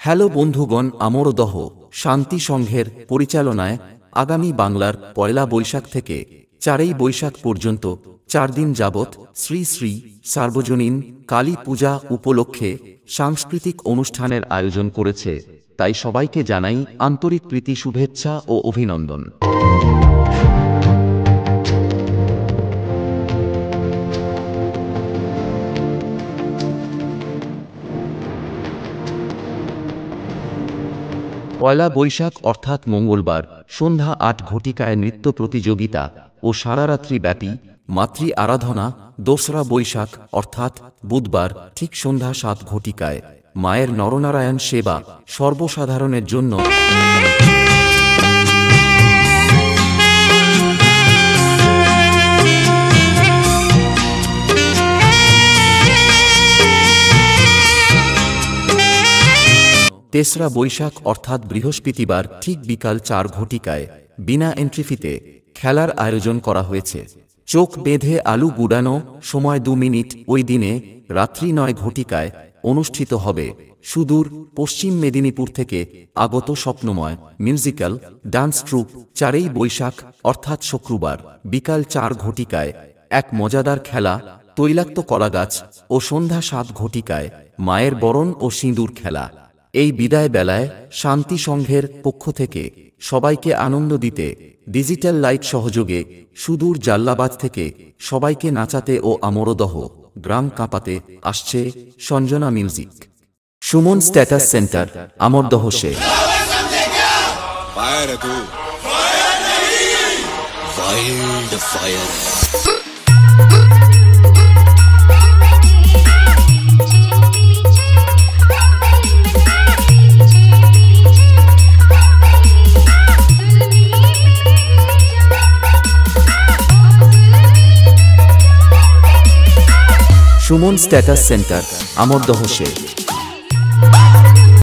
Hello বন্ধুগণ, আমরদহ শান্তি সংঘের পরিচালনায় আগামী বাংলার পয়লা বৈশাখ থেকে 4ই বৈশাখ পর্যন্ত 4 দিন যাবৎ শ্রী শ্রী সার্বজনীন কালী পূজা উপলক্ষে সাংস্কৃতিক অনুষ্ঠানের আয়োজন করেছে। তাই সবাইকে জানাই আন্তরিক প্রীতি, শুভেচ্ছা ও অভিনন্দন। পয়লা বৈশাখ অর্থাৎ মঙ্গলবার সন্ধ্যা 8 ঘটিকায় নৃত্য প্রতিযোগিতা ও সারারাত্রি ব্যাপী মাতৃ আরাধনা। দোসরা বৈশাখ অর্থাৎ বুধবার ঠিক সন্ধ্যা 7 ঘটিকায় মায়ের নরনারায়ণ সেবা সর্বসাধারণের জন্য। তেসরা বৈশাখ অর্থাৎ বৃহস্পতিবার ঠিক বিকাল 4 ঘটিকায় বিনা এন্ট্রি ফিতে খেলার আয়োজন করা হয়েছে। চোখ বেঁধে আলু গুড়ানো, সময় 2 মিনিট। ওই দিনে রাত্রি 9 ঘটিকায় অনুষ্ঠিত হবে সুদূর পশ্চিম মেদিনীপুর থেকে আগত স্বপ্নময় মিউজিক্যাল ডান্স ট্রুপ। 4ই বৈশাখ অর্থাৎ শুক্রবার বিকাল 4 ঘটিকায় এক মজাদার খেলা তৈলাক্ত কলাগাছ ও সন্ধ্যা 7 ঘটিকায় মায়ের বরণ ও সিঁদুর খেলা। এই বিদায় বেলায় শান্তি সংঘের পক্ষ থেকে সবাইকে আনন্দ দিতে ডিজিটাল লাইট সহযোগে সুদূর জাল্লাবাদ থেকে সবাইকে নাচাতে ও আমরদহ গ্রাম কাঁপাতে আসছে Sanjana music. Suman status centre, Amardaha সে সুমন স্ট্যাটাস সেন্টার, আমরদহ সে।